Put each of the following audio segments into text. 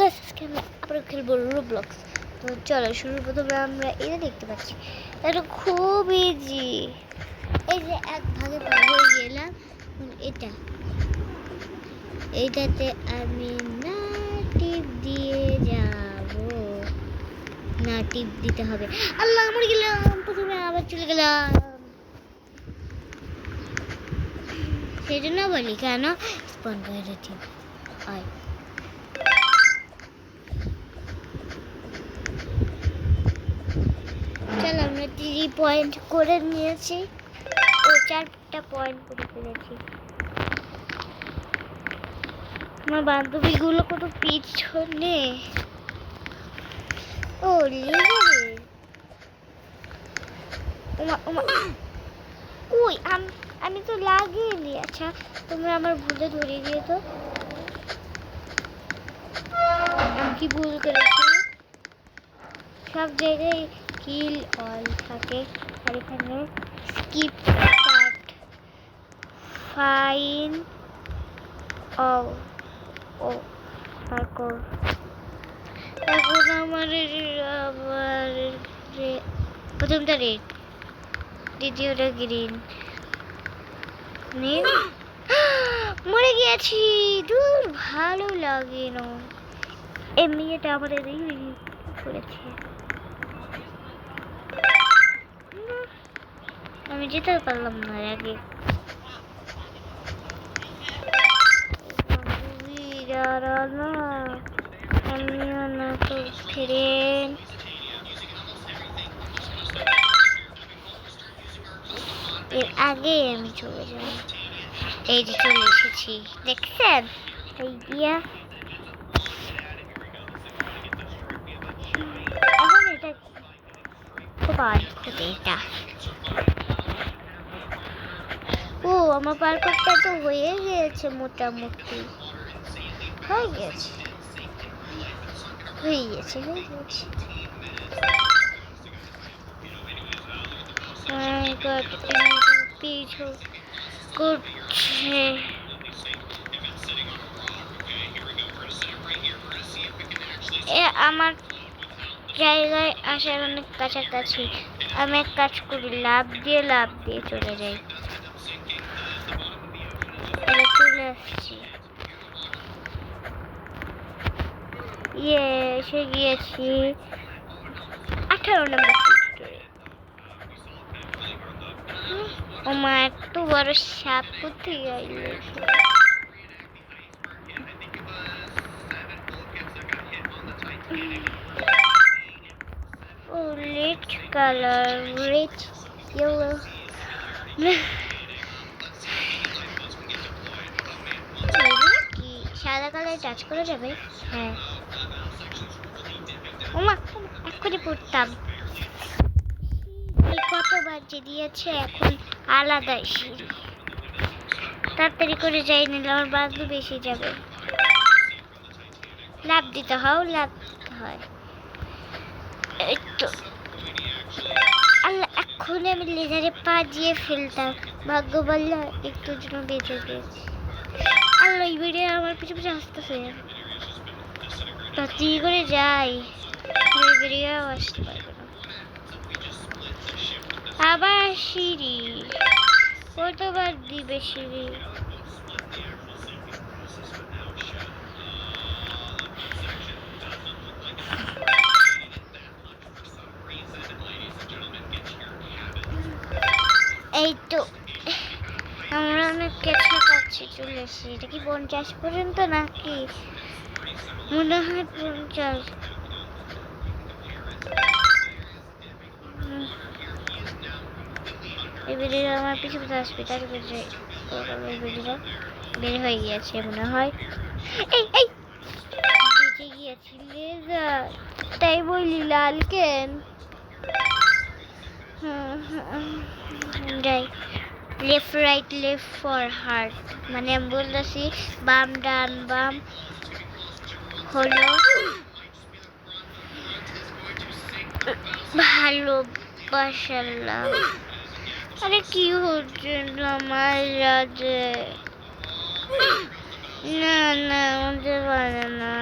Guys আজকে আমরা আবার খেলবো রোবলক্স। তো চলো শুরুর প্রথমে আমরা এটা দেখতে পাচ্ছি, এটা খুব ইজি। এই যে এক ভাগে ভাগ হয়ে গেলাম, এইটাতে আমি না টিপ দিয়ে যাব, না টিপ দিতে হবে। আল্লাহ মরে গেলাম, প্রথমে আবার চলে গেলাম। সেই জন্য বলি কেন স্পন করে টিপ হয়। চলো আমরা 3 পয়েন্ট করে নিয়েছি, ও 4টা পয়েন্ট করে ফেলেছি। আমার বান্ধবীগুলো কত পিছনে। ও লিজারে ওমা ওমা ওই আমি তো লাগিনি। আচ্ছা তোমরা আমার ভুলে ধরিয়ে দিয়ে তো, আমি কি ভুল করেছি? সব জায়গায় কিল অল থাকে, আর এখানে স্কিপ স্টার্ট ফাইন ও পার্কর। এখন আমার আবার প্রথমটা রেড, দ্বিতীয়টা গ্রিন। মরে গিয়েছি, দূর ভালো লাগে না। এমনি এটা আমাদের করেছে, আমি যেতে পারলাম না আগে। এর আগে আমি চলে যাব। এই যে চলে এসেছি, দেখছেন? এই দিয়া এখন এটা খুব অদ্ভুত। এটা ও আমার পার্করটা তো হয়ে গিয়েছে, মোটামুটি হয়ে গেছে। পিছু করছে। আমার জায়গায় আসার অনেক কাছাকাছি। আমি এক কাজ করি, লাভ দিয়ে চলে যাই। চলে আসছি, এসে গিয়েছি 18 নম্বর সেক্টরে। ওমা এত বড় সাপ কোথায় আইলো? ও রেড কালার, রেড ইয়েলো। কি সাদা কালার টাচ করা যাবে? হ্যাঁ। ওমা এক্ষুনি পড়তাম। কতবার যে দিয়েছে, এখন আলাদা সিঁড়ি। তাড়াতাড়ি করে যাই, নিলে আমার বান্ধব বেশি যাবে। লাভ দিতে হয়। এই তো আল্লাহ, এক্ষুনি আমি লেজারে পা দিয়ে ফেলতাম, ভাগ্য বললো একটুর জন্য বেঁচে গেছে। আল্লাহ এই ভিডিও আমার পিছু পিছু আসতেছে, তাড়াতাড়ি করে যাই, বেরিয়ে আসতে পারবে না। আবার সিঁড়ি, কতবার দিবে সিঁড়ি? এই তো আমরা অনেক কাছাকাছি চলে এসেছি। এটা কি 50 পর্যন্ত নাকি? মনে হয় 50। এই ভিডিও আমার পিছু পিছু আসবে, তার ভিডিও বের হয়ে গিয়েছে মনে হয়। এই বেঁচে গিয়েছি লেজার, তাই বলি লাল কেন? যাই left right left for heart, মানে আমি বলতেছি বাম ডান বাম হলো ভালোবাসালাম। আরে কি হচ্ছে আমার রাজে? না হতে পারে না।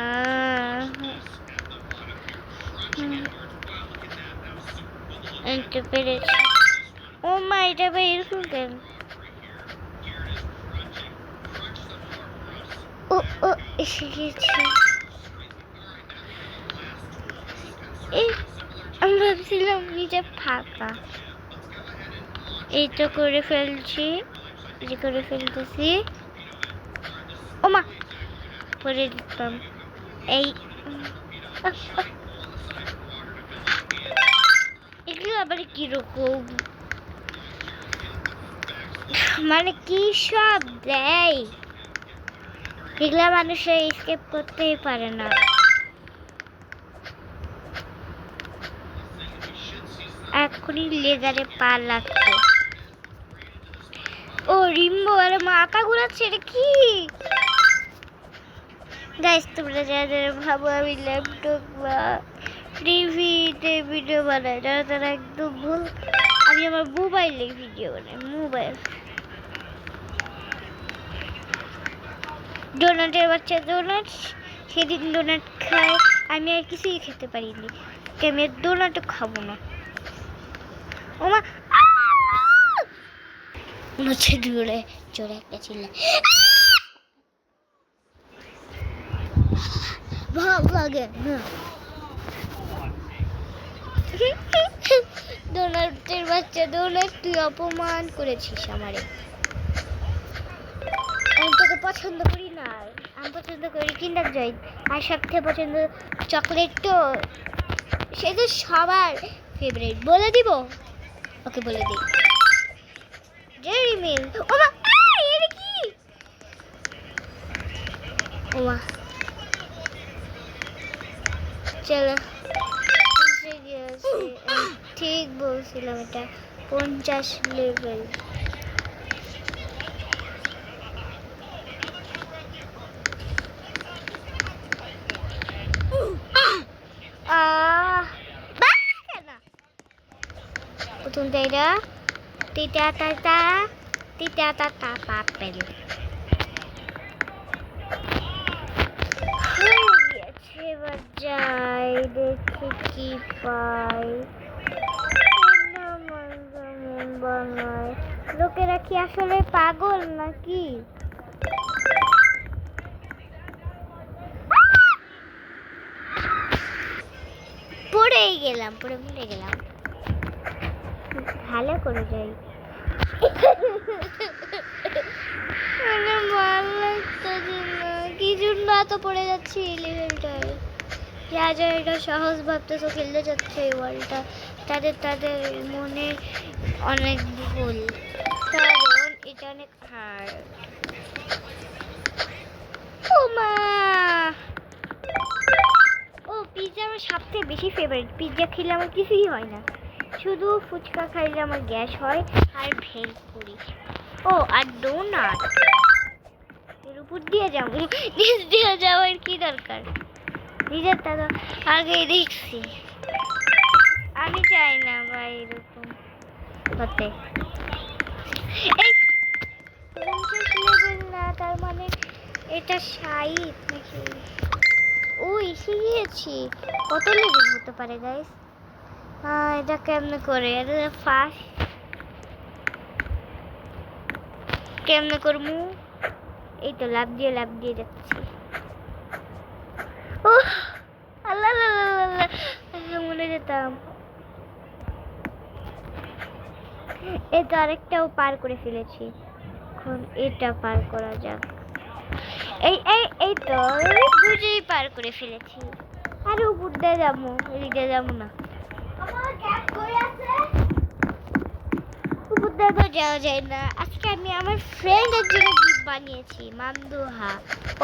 তো পেরেছি। ও মা, এটা ভাই এরকম কেন? ও ও এসে গেছি। এই আমি ভাবছিলাম নিচে ফাঁকা। এই তো করে ফেলছি, এই করে ফেলতেছি। ও মা, করে দিতাম। এই এগুলো আবার কিরকম, মানে কি সব দেয় এগুলা, মানুষের স্কেপ করতেই পারে না। এখনই লেজারে পা লাগতো। ও রিম্বো, আরে মাথা ঘুরাচ্ছে, এটা কি? গাইস, তোমরা যারা যারা ভাবো আমি ল্যাপটপ বা টিভিতে ভিডিও বানাই, যারা তারা একদম ভুল। আমি আমার মোবাইলে ভিডিও বানাই, মোবাইল। ডোনাটের বাচ্চা ডোনাট, সেদিন ডোনাট খায়, আমি আর কিছুই খেতে পারিনি। আমি ডোনাটও খাবো না। ও মা, মনে হচ্ছে জোরে জোরে একটা চিল্লা। ভাব লাগে না। ডোনাটের বাচ্চা ডোনাট, তুই অপমান করেছিস আমারে। আমি তোকে পছন্দ করি না, আমি পছন্দ করি কিন্ডার জয়। আর সবথেকে পছন্দ চকলেট, তো সে তো সবার ফেভারিট। বলে দিব, ওকে বলে দিই, ডেয়ারি মিল্ক। ও মা, এটা কি? ও মা, চলো ঠিক বলছিলাম, এটা 50 লেভেল। প্রথম জায়গা তিতা তাতা তিতা তাতা পাপেল এবার যাই, দেখি কি পাই। বানায় লোকেরা কি আসলে পাগল নাকি? পড়েই গেলাম, পড়ে মরে গেলাম। ভালো করে যাই। কি জন্য এত পড়ে যাচ্ছি লেভেলটায়? যা যা এটা সহজ ভাবতেছো, খেলতে যাচ্ছে এই ওয়ার্ল্ডটা, তাদের মনে অনেক ভুল, কারণ এটা অনেক হার্ড। ও মা, ও পিৎজা আমার সবথেকে বেশি ফেভারিট। পিৎজা খেলে আমার কিছুই হয় না, শুধু ফুচকা খাইলে আমার গ্যাস হয় আর ভেলপুরি। ও আর ডোনাট, এর উপর দিয়ে যাবো, নিচ দিয়ে যাওয়ার কি দরকার? নিজের টাকা আগেই দেখছি, আমি চাই না ভাই এরকম হতে। এই 50 লেভেল না, তার মানে এটা 60 নাকি? ও এসে গিয়েছি। কত লেভেল হতে পারে গাইস? এটা কেমনে করে? এটা ফার্স্ট কেমনে করবো? এই তো লাভ দিয়ে যাচ্ছি। ও আল্লাহ মরে যেতাম। এই তো আরেকটাও পার করে ফেলেছি, এখন এটা পার করা যাক। এই তো বুঝেই পার করে ফেলেছি। আরে উপর দিয়ে যাবো, এদিকে যাবো না। উপর দিয়ে তো যাওয়া যায় না। আজকে আমি আমার ফ্রেন্ডের জন্য গিফট বানিয়েছি, মামদুহা।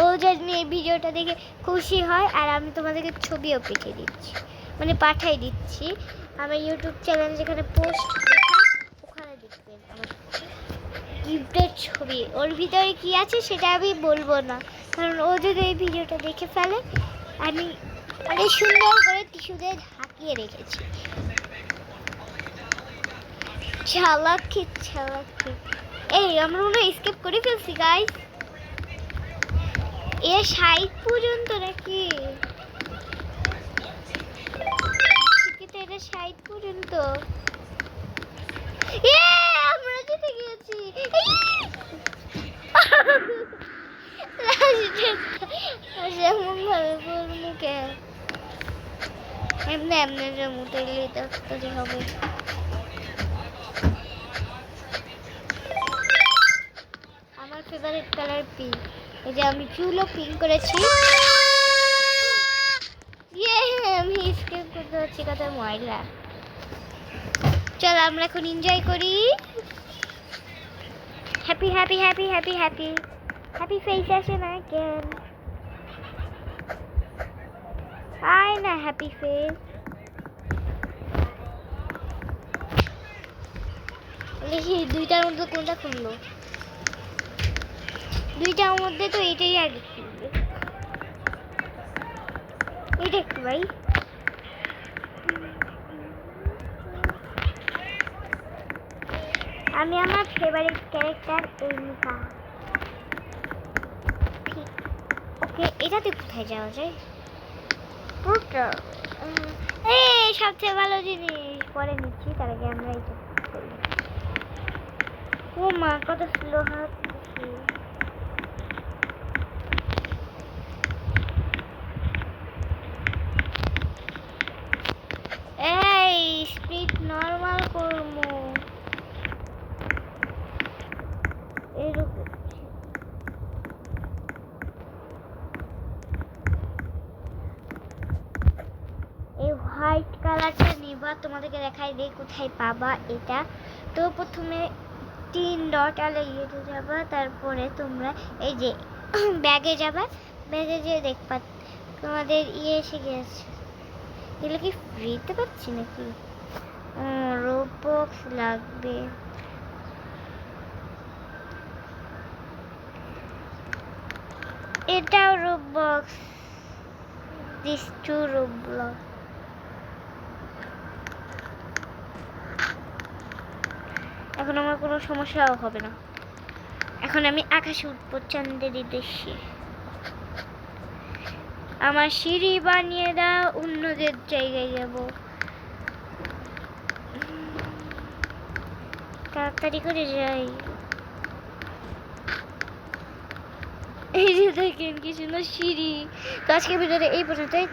ও যদি এই ভিডিওটা দেখে খুশি হয়, আর আমি তোমাদেরকে ছবিও পেঠিয়ে দিচ্ছি, মানে পাঠাই দিচ্ছি আমার ইউটিউব চ্যানেল, যেখানে পোস্ট ওখানে দেখবেন আমার গিফটের ছবি। ওর ভিতরে কি আছে সেটা আমি বলবো না, কারণ ও যদি এই ভিডিওটা দেখে ফেলে। আমি অনেক সুন্দর করে টিস্যু দিয়ে ঢাকিয়ে রেখেছি। চালাকি। এই আমরা মনে হয় স্কিপ করে ফেলছি গাইস। এ 60 পর্যন্ত নাকি? এটা 60 পর্যন্ত। এমনি এমনি মতো এলে তাড়াতাড়ি হবে। আমার ফেভারিট কালার পিঙ্ক। এই যে আমি চুলও পিঙ্ক করেছি। আমি স্কেপ করতে হচ্ছে কত ময়লা। চল আমরা এখন এনজয় করি। Happy happy happy happy happy happy face আসে না কেন? আয় না হ্যাপি ফেস। দেখি দুইটার মধ্যে কোনটা খুললো? দুইটার মধ্যে তো এটাই আগে খুলবে। এটা একটু ভাই আমি আমার ফেভারিট ক্যারেক্টার এনিকা। ওকে এটাতে কোথায় যাওয়া যায়? এই সবচেয়ে ভালো জিনিস পরে নিচ্ছি, তার আগে আমরা এটা করি। ও মা কত স্লো হাঁটছি। এই স্পিড নরমাল করবো এরকম। এই হোয়াইট কালারটা নেবা, তোমাদেরকে দেখাই দিই কোথায় পাবা এটা। তো প্রথমে 3 ডট ইয়েতে যাবা, তারপরে তোমরা এই যে ব্যাগে যাবা, ব্যাগে যেয়ে দেখবা তোমাদের এসে গেছে। এগুলো কি ফ্রিতে পাচ্ছি নাকি? রোবক্স লাগবে। এটাও রোবক্স, দিস টু রোবলক্স। এখন আমার কোনো সমস্যাও হবে না। এখন আমি আকাশে উঠবো চাঁদের দেশে। আমার সিঁড়ি বানিয়ে দাও, অন্যদের জায়গায় যাব। তাড়াতাড়ি করে যাই। এই যে দেখেন কি সুন্দর সিঁড়ি। তো আজকের ভিডিওটা এই পর্যন্তই।